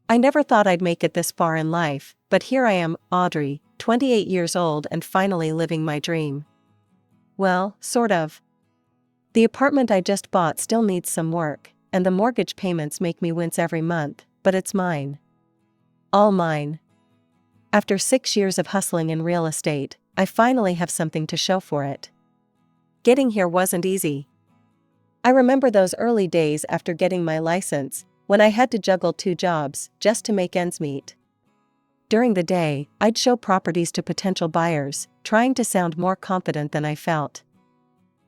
I never thought I'd make it this far in life, but here I am, Audrey, 28 years old and finally living my dream. Well, sort of. The apartment I just bought still needs some work, and the mortgage payments make me wince every month, but it's mine. All mine. After 6 years of hustling in real estate, I finally have something to show for it. Getting here wasn't easy. I remember those early days after getting my license, when I had to juggle 2 jobs just to make ends meet. During the day, I'd show properties to potential buyers, trying to sound more confident than I felt.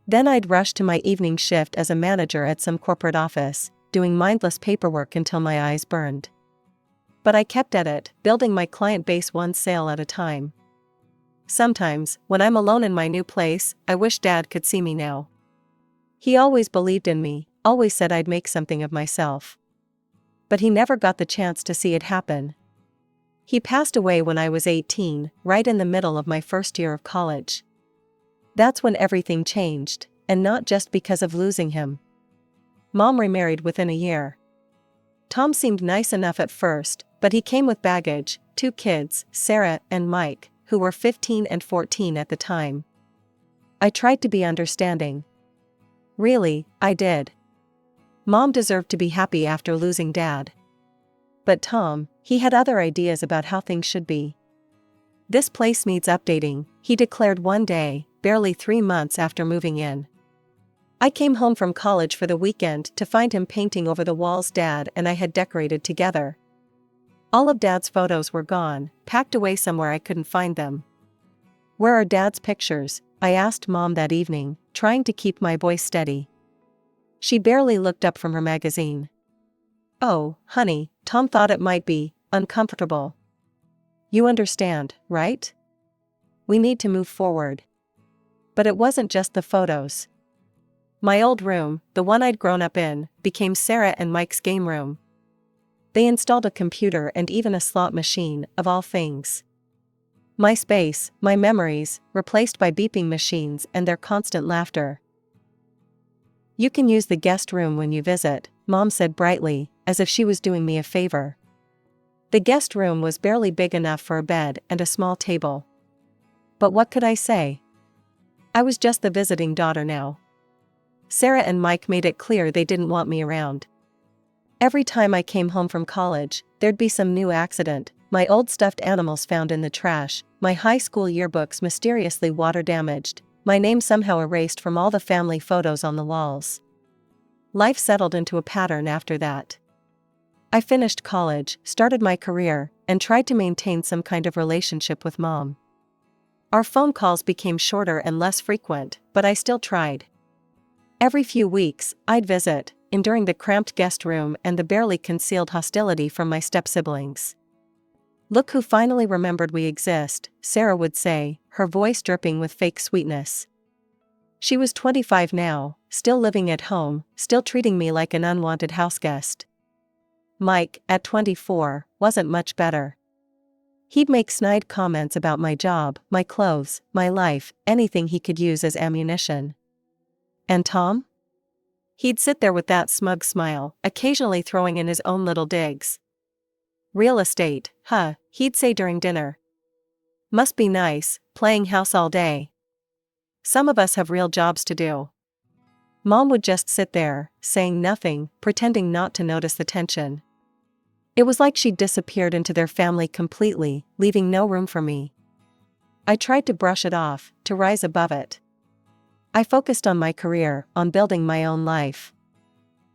Then I'd rush to my evening shift as a manager at some corporate office, doing mindless paperwork until my eyes burned. But I kept at it, building my client base one sale at a time. Sometimes, when I'm alone in my new place, I wish Dad could see me now. He always believed in me, always said I'd make something of myself. But he never got the chance to see it happen. He passed away when I was 18, right in the middle of my first year of college. That's when everything changed, and not just because of losing him. Mom remarried within a year. Tom seemed nice enough at first, but he came with baggage, 2 kids, Sarah and Mike, who were 15 and 14 at the time. I tried to be understanding. Really, I did. Mom deserved to be happy after losing Dad. But Tom, he had other ideas about how things should be. This place needs updating, he declared one day, barely 3 months after moving in. I came home from college for the weekend to find him painting over the walls Dad and I had decorated together. All of Dad's photos were gone, packed away somewhere I couldn't find them. "Where are Dad's pictures?" I asked Mom that evening, trying to keep my voice steady. She barely looked up from her magazine. "Oh, honey," Tom thought it might be uncomfortable. "You understand, right? We need to move forward." But it wasn't just the photos. My old room, the one I'd grown up in, became Sarah and Mike's game room. They installed a computer and even a slot machine, of all things. My space, my memories, replaced by beeping machines and their constant laughter. "You can use the guest room when you visit," Mom said brightly, as if she was doing me a favor. The guest room was barely big enough for a bed and a small table. But what could I say? I was just the visiting daughter now. Sarah and Mike made it clear they didn't want me around. Every time I came home from college, there'd be some new accident, my old stuffed animals found in the trash, my high school yearbooks mysteriously water damaged, my name somehow erased from all the family photos on the walls. Life settled into a pattern after that. I finished college, started my career, and tried to maintain some kind of relationship with Mom. Our phone calls became shorter and less frequent, but I still tried. Every few weeks, I'd visit, enduring the cramped guest room and the barely concealed hostility from my step-siblings. "Look who finally remembered we exist," Sarah would say, her voice dripping with fake sweetness. She was 25 now, still living at home, still treating me like an unwanted houseguest. Mike, at 24, wasn't much better. He'd make snide comments about my job, my clothes, my life, anything he could use as ammunition. And Tom? He'd sit there with that smug smile, occasionally throwing in his own little digs. "Real estate, huh," he'd say during dinner. "Must be nice, playing house all day. Some of us have real jobs to do." Mom would just sit there, saying nothing, pretending not to notice the tension. It was like she'd disappeared into their family completely, leaving no room for me. I tried to brush it off, to rise above it. I focused on my career, on building my own life.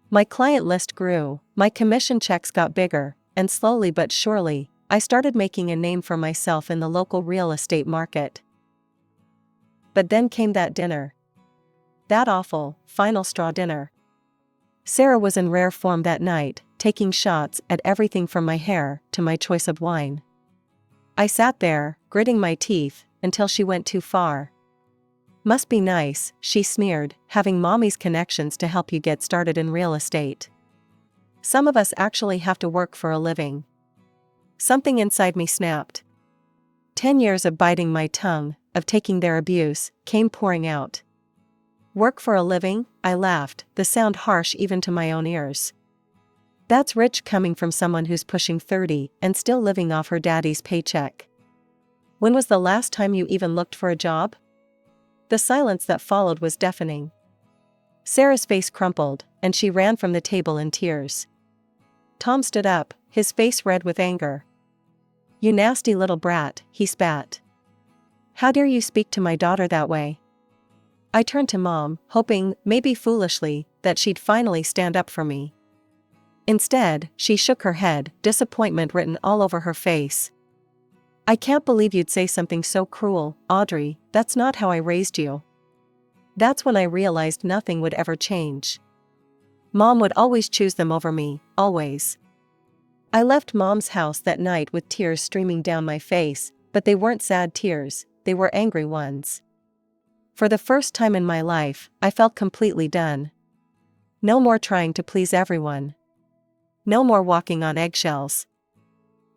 My client list grew, my commission checks got bigger, and slowly but surely, I started making a name for myself in the local real estate market. But then came that dinner. That awful, final straw dinner. Sarah was in rare form that night, taking shots at everything from my hair to my choice of wine. I sat there, gritting my teeth, until she went too far. "Must be nice," she sneered, "having Mommy's connections to help you get started in real estate. Some of us actually have to work for a living." Something inside me snapped. 10 years of biting my tongue, of taking their abuse, came pouring out. "Work for a living?" I laughed, the sound harsh even to my own ears. That's rich coming from someone who's pushing 30 and still living off her daddy's paycheck. When was the last time you even looked for a job? The silence that followed was deafening. Sarah's face crumpled, and she ran from the table in tears. Tom stood up, his face red with anger. "You nasty little brat," he spat. "How dare you speak to my daughter that way?" I turned to Mom, hoping, maybe foolishly, that she'd finally stand up for me. Instead, she shook her head, disappointment written all over her face. "I can't believe you'd say something so cruel, Audrey. That's not how I raised you." That's when I realized nothing would ever change. Mom would always choose them over me, always. I left Mom's house that night with tears streaming down my face, but they weren't sad tears, they were angry ones. For the first time in my life, I felt completely done. No more trying to please everyone. No more walking on eggshells.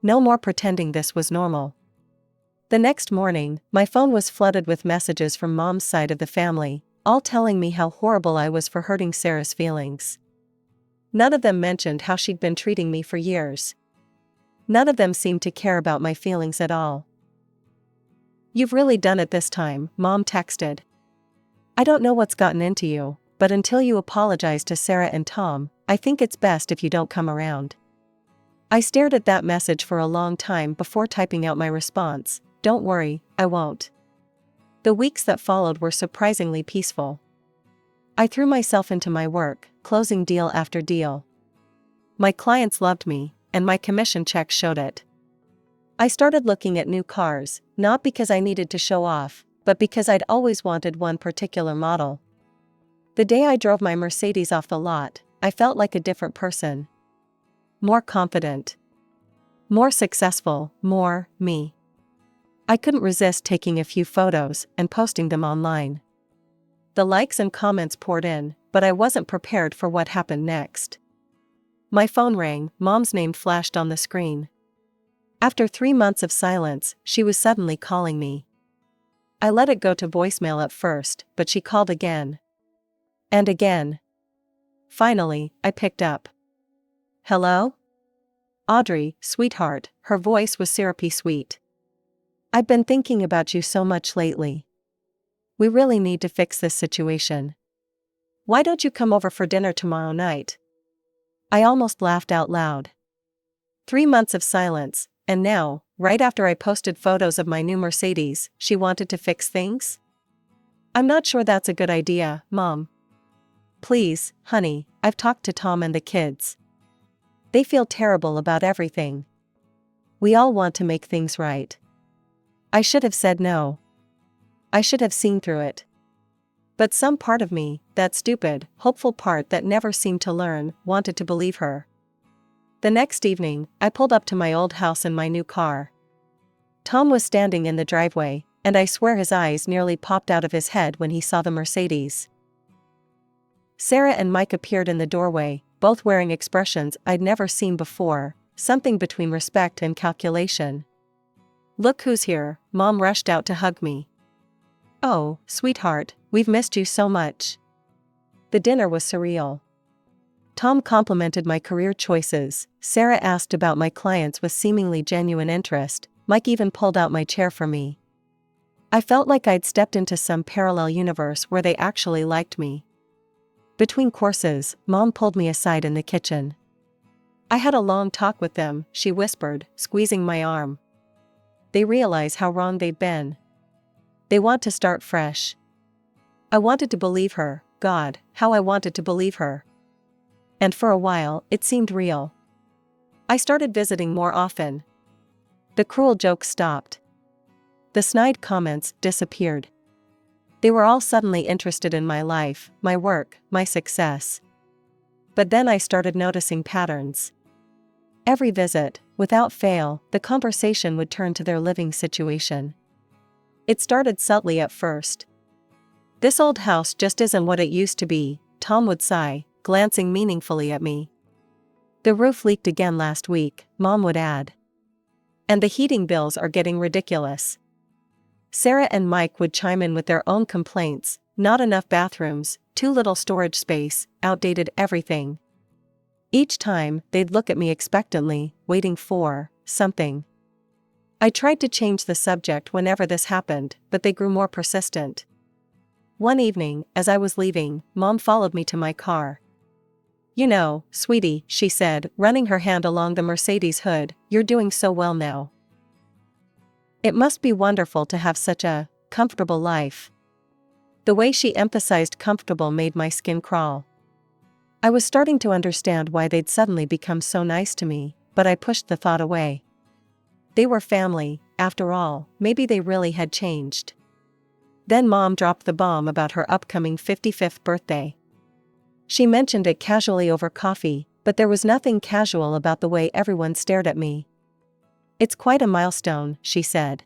No more pretending this was normal. The next morning, my phone was flooded with messages from Mom's side of the family, all telling me how horrible I was for hurting Sarah's feelings. None of them mentioned how she'd been treating me for years. None of them seemed to care about my feelings at all. "You've really done it this time," Mom texted. "I don't know what's gotten into you, but until you apologize to Sarah and Tom, I think it's best if you don't come around." I stared at that message for a long time before typing out my response, "Don't worry, I won't." The weeks that followed were surprisingly peaceful. I threw myself into my work, closing deal after deal. My clients loved me, and my commission checks showed it. I started looking at new cars, not because I needed to show off, but because I'd always wanted one particular model. The day I drove my Mercedes off the lot, I felt like a different person. More confident. More successful, more me. I couldn't resist taking a few photos and posting them online. The likes and comments poured in, but I wasn't prepared for what happened next. My phone rang, Mom's name flashed on the screen. After 3 months of silence, she was suddenly calling me. I let it go to voicemail at first, but she called again. And again. Finally, I picked up. "Hello? Audrey, sweetheart," her voice was syrupy sweet. "I've been thinking about you so much lately. We really need to fix this situation. Why don't you come over for dinner tomorrow night?" I almost laughed out loud. 3 months of silence, and now, right after I posted photos of my new Mercedes, she wanted to fix things? "I'm not sure that's a good idea, Mom." "Please, honey, I've talked to Tom and the kids. They feel terrible about everything. We all want to make things right." I should have said no. I should have seen through it. But some part of me, that stupid, hopeful part that never seemed to learn, wanted to believe her. The next evening, I pulled up to my old house in my new car. Tom was standing in the driveway, and I swear his eyes nearly popped out of his head when he saw the Mercedes. Sarah and Mike appeared in the doorway, both wearing expressions I'd never seen before, something between respect and calculation. "Look who's here," Mom rushed out to hug me. "Oh, sweetheart, we've missed you so much." The dinner was surreal. Tom complimented my career choices, Sarah asked about my clients with seemingly genuine interest, Mike even pulled out my chair for me. I felt like I'd stepped into some parallel universe where they actually liked me. Between courses, Mom pulled me aside in the kitchen. "I had a long talk with them," she whispered, squeezing my arm. "They realize how wrong they've been. They want to start fresh." I wanted to believe her, God, how I wanted to believe her. And for a while, it seemed real. I started visiting more often. The cruel jokes stopped. The snide comments disappeared. They were all suddenly interested in my life, my work, my success. But then I started noticing patterns. Every visit, without fail, the conversation would turn to their living situation. It started subtly at first. "This old house just isn't what it used to be," Tom would sigh, glancing meaningfully at me. "The roof leaked again last week," Mom would add. "And the heating bills are getting ridiculous." Sarah and Mike would chime in with their own complaints: not enough bathrooms, too little storage space, outdated everything. Each time, they'd look at me expectantly, waiting for something. I tried to change the subject whenever this happened, but they grew more persistent. One evening, as I was leaving, Mom followed me to my car. "You know, sweetie," she said, running her hand along the Mercedes hood, "you're doing so well now. It must be wonderful to have such a comfortable life." The way she emphasized comfortable made my skin crawl. I was starting to understand why they'd suddenly become so nice to me, but I pushed the thought away. They were family, after all, maybe they really had changed. Then Mom dropped the bomb about her upcoming 55th birthday. She mentioned it casually over coffee, but there was nothing casual about the way everyone stared at me. "It's quite a milestone," she said.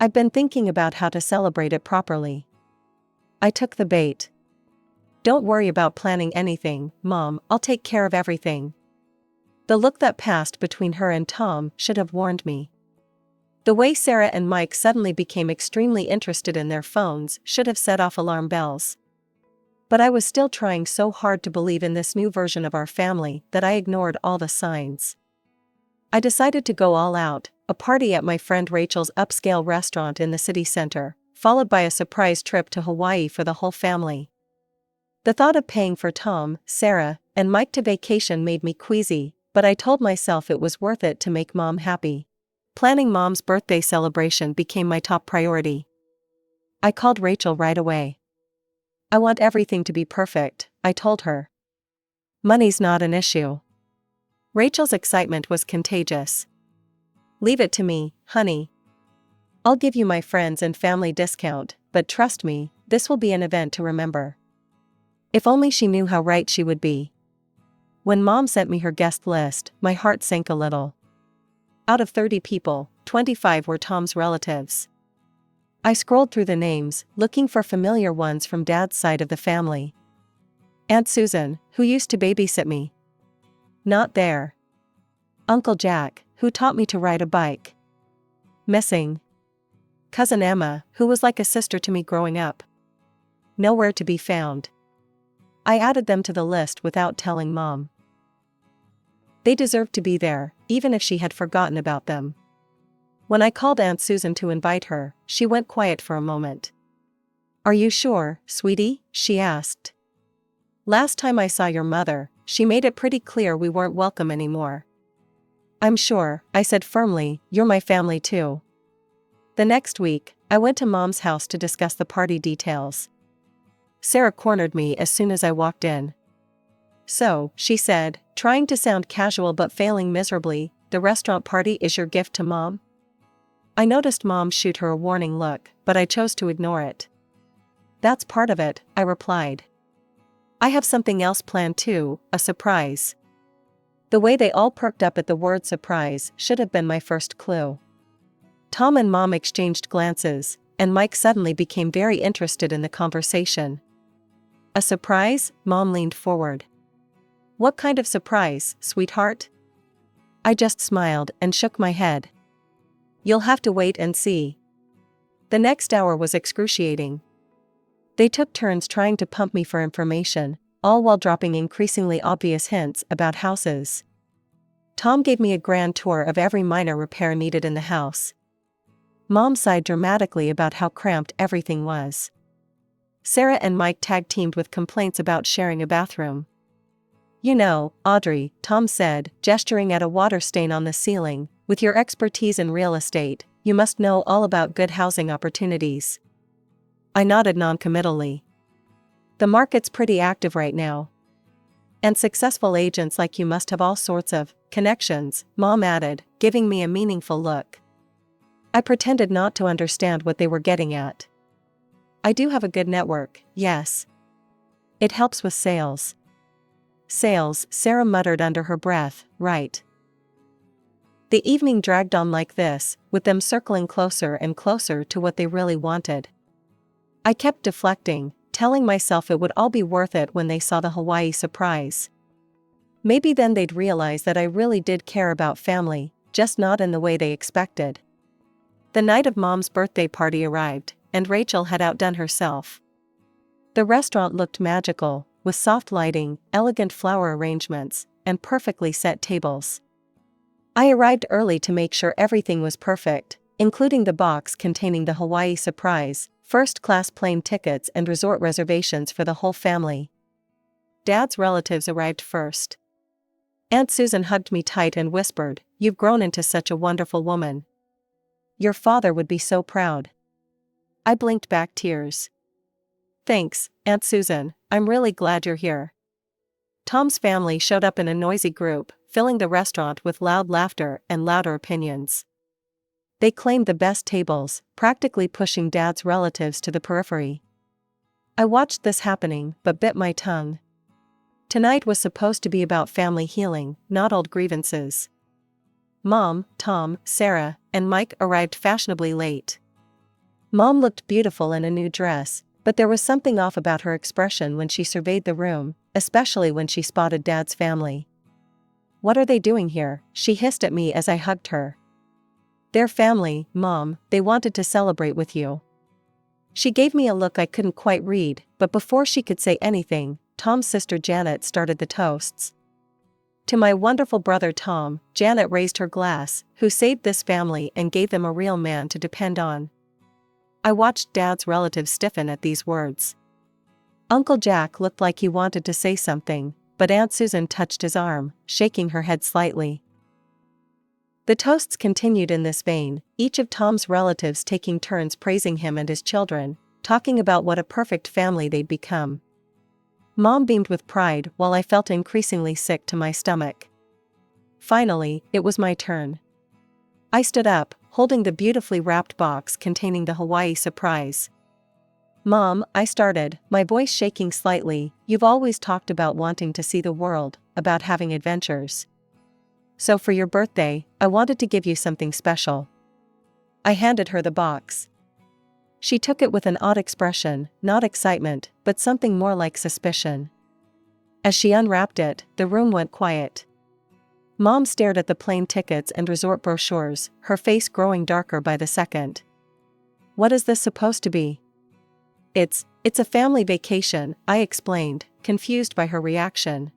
"I've been thinking about how to celebrate it properly." I took the bait. "Don't worry about planning anything, Mom, I'll take care of everything." The look that passed between her and Tom should have warned me. The way Sarah and Mike suddenly became extremely interested in their phones should have set off alarm bells. But I was still trying so hard to believe in this new version of our family that I ignored all the signs. I decided to go all out, a party at my friend Rachel's upscale restaurant in the city center, followed by a surprise trip to Hawaii for the whole family. The thought of paying for Tom, Sarah, and Mike to vacation made me queasy, but I told myself it was worth it to make Mom happy. Planning Mom's birthday celebration became my top priority. I called Rachel right away. "I want everything to be perfect," I told her. "Money's not an issue." Rachel's excitement was contagious. "Leave it to me, honey. I'll give you my friends and family discount, but trust me, this will be an event to remember." If only she knew how right she would be. When Mom sent me her guest list, my heart sank a little. Out of 30 people, 25 were Tom's relatives. I scrolled through the names, looking for familiar ones from Dad's side of the family. Aunt Susan, who used to babysit me. Not there. Uncle Jack, who taught me to ride a bike. Missing. Cousin Emma, who was like a sister to me growing up. Nowhere to be found. I added them to the list without telling Mom. They deserved to be there, even if she had forgotten about them. When I called Aunt Susan to invite her, she went quiet for a moment. "Are you sure, sweetie?" she asked. "Last time I saw your mother, she made it pretty clear we weren't welcome anymore." "I'm sure," I said firmly, "you're my family too." The next week, I went to Mom's house to discuss the party details. Sarah cornered me as soon as I walked in. "So," she said, trying to sound casual but failing miserably, "the restaurant party is your gift to Mom?" I noticed Mom shoot her a warning look, but I chose to ignore it. "That's part of it," I replied. "I have something else planned too, a surprise." The way they all perked up at the word surprise should have been my first clue. Tom and Mom exchanged glances, and Mike suddenly became very interested in the conversation. "A surprise?" Mom leaned forward. "What kind of surprise, sweetheart?" I just smiled and shook my head. "You'll have to wait and see." The next hour was excruciating. They took turns trying to pump me for information, all while dropping increasingly obvious hints about houses. Tom gave me a grand tour of every minor repair needed in the house. Mom sighed dramatically about how cramped everything was. Sarah and Mike tag-teamed with complaints about sharing a bathroom. "You know, Audrey," Tom said, gesturing at a water stain on the ceiling, "with your expertise in real estate, you must know all about good housing opportunities." I nodded noncommittally. "The market's pretty active right now. And successful agents like you must have all sorts of connections," Mom added, giving me a meaningful look. I pretended not to understand what they were getting at. "I do have a good network, yes. It helps with sales." "Sales," Sarah muttered under her breath, "right." The evening dragged on like this, with them circling closer and closer to what they really wanted. I kept deflecting, telling myself it would all be worth it when they saw the Hawaii surprise. Maybe then they'd realize that I really did care about family, just not in the way they expected. The night of Mom's birthday party arrived, and Rachel had outdone herself. The restaurant looked magical, with soft lighting, elegant flower arrangements, and perfectly set tables. I arrived early to make sure everything was perfect, including the box containing the Hawaii surprise, first-class plane tickets and resort reservations for the whole family. Dad's relatives arrived first. Aunt Susan hugged me tight and whispered, "You've grown into such a wonderful woman. Your father would be so proud." I blinked back tears. "Thanks, Aunt Susan, I'm really glad you're here." Tom's family showed up in a noisy group, filling the restaurant with loud laughter and louder opinions. They claimed the best tables, practically pushing Dad's relatives to the periphery. I watched this happening but bit my tongue. Tonight was supposed to be about family healing, not old grievances. Mom, Tom, Sarah, and Mike arrived fashionably late. Mom looked beautiful in a new dress, but there was something off about her expression when she surveyed the room, especially when she spotted Dad's family. "What are they doing here?" she hissed at me as I hugged her. "Their family, Mom, they wanted to celebrate with you." She gave me a look I couldn't quite read, but before she could say anything, Tom's sister Janet started the toasts. "To my wonderful brother Tom," Janet raised her glass, "who saved this family and gave them a real man to depend on." I watched Dad's relatives stiffen at these words. Uncle Jack looked like he wanted to say something, but Aunt Susan touched his arm, shaking her head slightly. The toasts continued in this vein, each of Tom's relatives taking turns praising him and his children, talking about what a perfect family they'd become. Mom beamed with pride while I felt increasingly sick to my stomach. Finally, it was my turn. I stood up, holding the beautifully wrapped box containing the Hawaii surprise. "Mom," I started, my voice shaking slightly, "you've always talked about wanting to see the world, about having adventures. So for your birthday, I wanted to give you something special." I handed her the box. She took it with an odd expression, not excitement, but something more like suspicion. As she unwrapped it, the room went quiet. Mom stared at the plane tickets and resort brochures, her face growing darker by the second. "What is this supposed to be?" It's a family vacation," I explained, confused by her reaction.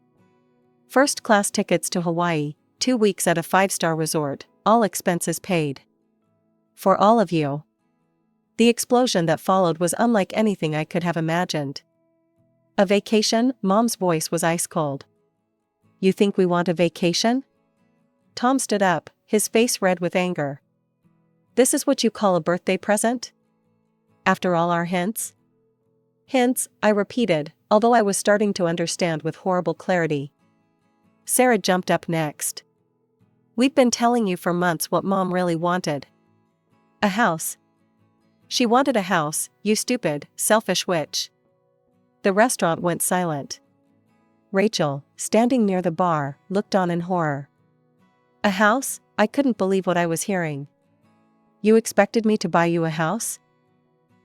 "First-class tickets to Hawaii, 2 weeks at a 5-star resort, all expenses paid. For all of you." The explosion that followed was unlike anything I could have imagined. "A vacation?" Mom's voice was ice cold. "You think we want a vacation?" Tom stood up, his face red with anger. "This is what you call a birthday present? After all our hints?" "Hints," I repeated, although I was starting to understand with horrible clarity. Sarah jumped up next. "We've been telling you for months what Mom really wanted. A house. She wanted a house, you stupid, selfish witch." The restaurant went silent. Rachel, standing near the bar, looked on in horror. "A house?" I couldn't believe what I was hearing. "You expected me to buy you a house?"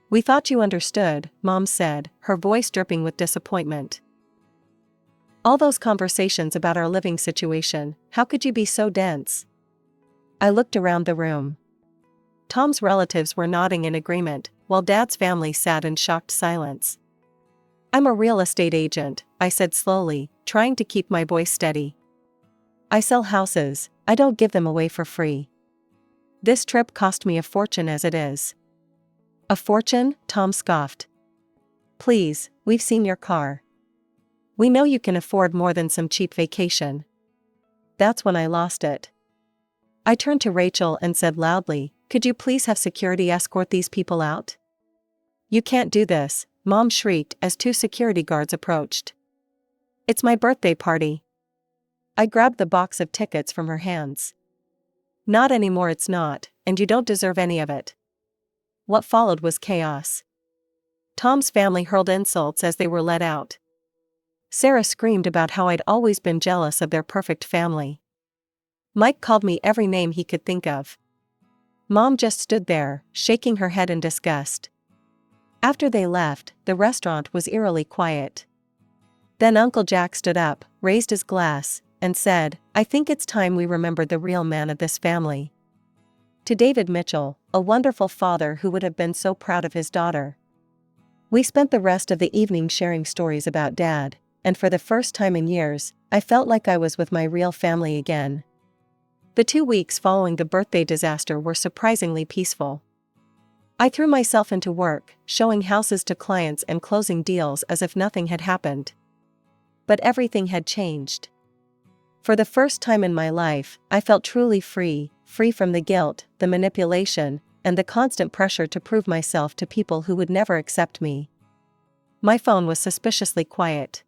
"We thought you understood," Mom said, her voice dripping with disappointment. "All those conversations about our living situation, how could you be so dense?" I looked around the room. Tom's relatives were nodding in agreement, while Dad's family sat in shocked silence. "I'm a real estate agent," I said slowly, trying to keep my voice steady. "I sell houses, I don't give them away for free. This trip cost me a fortune as it is." "A fortune?" Tom scoffed. "Please, we've seen your car. We know you can afford more than some cheap vacation." That's when I lost it. I turned to Rachel and said loudly, "Could you please have security escort these people out?" "You can't do this," Mom shrieked as 2 security guards approached. "It's my birthday party." I grabbed the box of tickets from her hands. "Not anymore, it's not, and you don't deserve any of it." What followed was chaos. Tom's family hurled insults as they were let out. Sarah screamed about how I'd always been jealous of their perfect family. Mike called me every name he could think of. Mom just stood there, shaking her head in disgust. After they left, the restaurant was eerily quiet. Then Uncle Jack stood up, raised his glass, and said, "I think it's time we remembered the real man of this family." To David Mitchell, a wonderful father who would have been so proud of his daughter. We spent the rest of the evening sharing stories about Dad. and for the first time in years, I felt like I was with my real family again. The 2 weeks following the birthday disaster were surprisingly peaceful. I threw myself into work, showing houses to clients and closing deals as if nothing had happened. But everything had changed. For the first time in my life, I felt truly free from the guilt, the manipulation, and the constant pressure to prove myself to people who would never accept me. My phone was suspiciously quiet.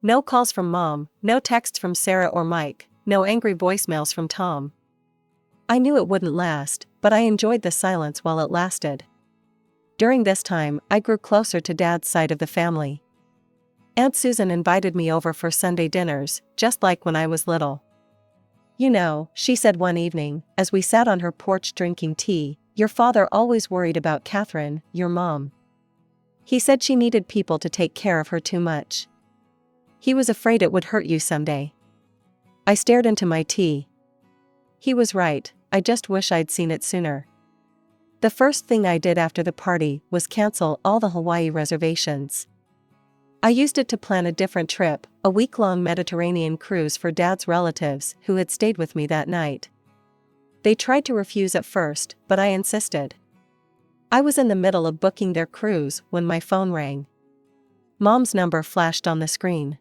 No calls from Mom, no texts from Sarah or Mike, no angry voicemails from Tom. I knew it wouldn't last, but I enjoyed the silence while it lasted. During this time, I grew closer to Dad's side of the family. Aunt Susan invited me over for Sunday dinners, just like when I was little. "You know," she said one evening, as we sat on her porch drinking tea, "your father always worried about Catherine, your mom. He said she needed people to take care of her too much. He was afraid it would hurt you someday." I stared into my tea. He was right, I just wish I'd seen it sooner. The first thing I did after the party was cancel all the Hawaii reservations. I used it to plan a different trip, a week-long Mediterranean cruise for Dad's relatives who had stayed with me that night. They tried to refuse at first, but I insisted. I was in the middle of booking their cruise when my phone rang. Mom's number flashed on the screen.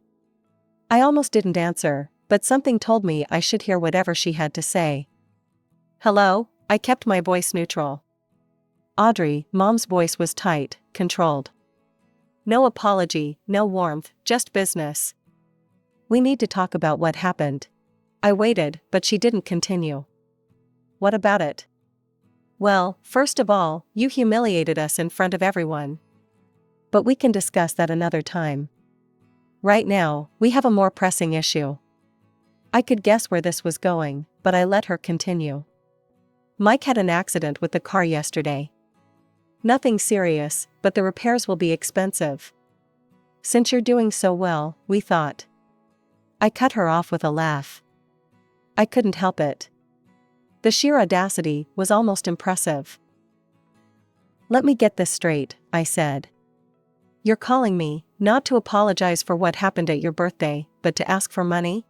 I almost didn't answer, but something told me I should hear whatever she had to say. "Hello?" I kept my voice neutral. Audrey, Mom's voice was tight, controlled. No apology, no warmth, just business. "We need to talk about what happened." I waited, but she didn't continue. "What about it?" "Well, first of all, you humiliated us in front of everyone. But we can discuss that another time. Right now, we have a more pressing issue." I could guess where this was going, but I let her continue. "Mike had an accident with the car yesterday. Nothing serious, but the repairs will be expensive. Since you're doing so well, we thought." I cut her off with a laugh. I couldn't help it. The sheer audacity was almost impressive. "Let me get this straight," I said. "You're calling me, not to apologize for what happened at your birthday, but to ask for money?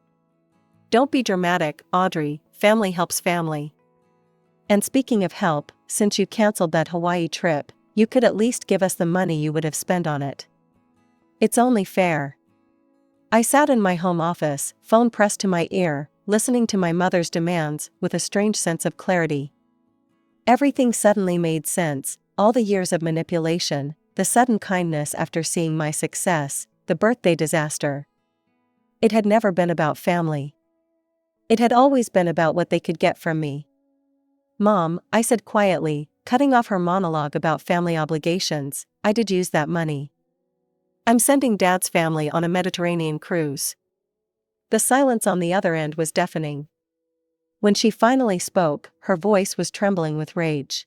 Don't be dramatic, Audrey, family helps family. And speaking of help, since you canceled that Hawaii trip, you could at least give us the money you would have spent on it. It's only fair." I sat in my home office, phone pressed to my ear, listening to my mother's demands with a strange sense of clarity. Everything suddenly made sense, all the years of manipulation, the sudden kindness after seeing my success, the birthday disaster. It had never been about family. It had always been about what they could get from me. "Mom," I said quietly, cutting off her monologue about family obligations, "I did use that money. I'm sending Dad's family on a Mediterranean cruise." The silence on the other end was deafening. When she finally spoke, her voice was trembling with rage.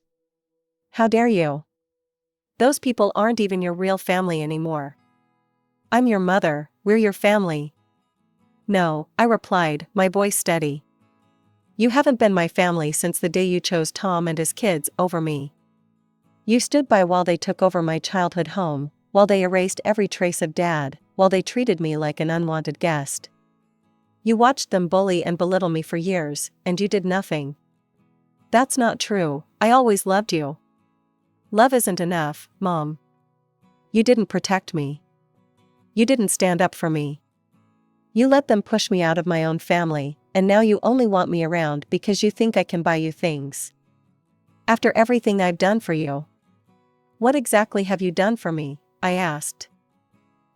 "How dare you? Those people aren't even your real family anymore. I'm your mother, we're your family." "No," I replied, my voice steady. "You haven't been my family since the day you chose Tom and his kids over me. You stood by while they took over my childhood home, while they erased every trace of Dad, while they treated me like an unwanted guest. You watched them bully and belittle me for years, and you did nothing." "That's not true, I always loved you." "Love isn't enough, Mom. You didn't protect me. You didn't stand up for me. You let them push me out of my own family, and now you only want me around because you think I can buy you things. After everything I've done for you." "What exactly have you done for me?" I asked.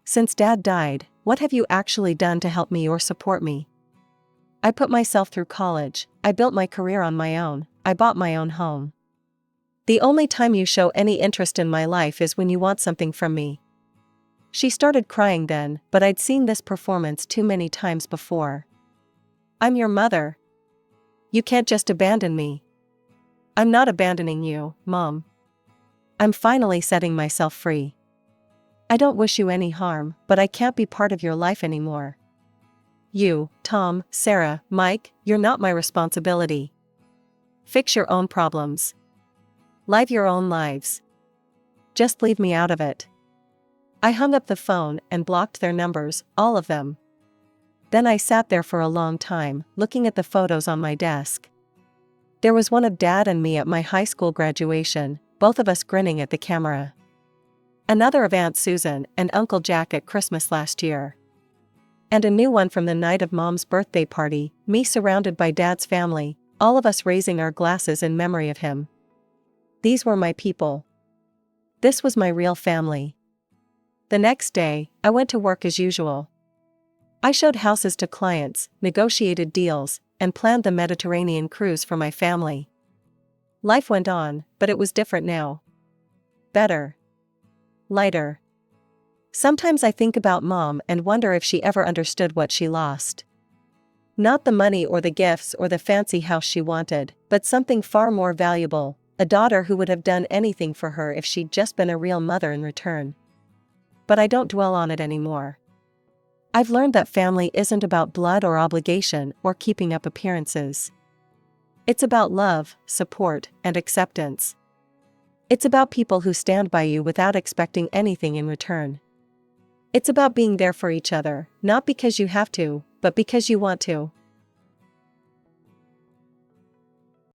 "Since Dad died, what have you actually done to help me or support me?" "I put myself through college, I built my career on my own, I bought my own home. The only time you show any interest in my life is when you want something from me." She started crying then, but I'd seen this performance too many times before. "I'm your mother. You can't just abandon me." "I'm not abandoning you, Mom. I'm finally setting myself free. I don't wish you any harm, but I can't be part of your life anymore. You, Tom, Sarah, Mike, you're not my responsibility. Fix your own problems. Live your own lives. Just leave me out of it." I hung up the phone and blocked their numbers, all of them. Then I sat there for a long time, looking at the photos on my desk. There was one of Dad and me at my high school graduation, both of us grinning at the camera. Another of Aunt Susan and Uncle Jack at Christmas last year. And a new one from the night of Mom's birthday party, me surrounded by Dad's family, all of us raising our glasses in memory of him. These were my people. This was my real family. The next day, I went to work as usual. I showed houses to clients, negotiated deals, and planned the Mediterranean cruise for my family. Life went on, but it was different now. Better. Lighter. Sometimes I think about Mom and wonder if she ever understood what she lost. Not the money or the gifts or the fancy house she wanted, but something far more valuable, a daughter who would have done anything for her if she'd just been a real mother in return. But I don't dwell on it anymore. I've learned that family isn't about blood or obligation or keeping up appearances. It's about love, support, and acceptance. It's about people who stand by you without expecting anything in return. It's about being there for each other, not because you have to, but because you want to.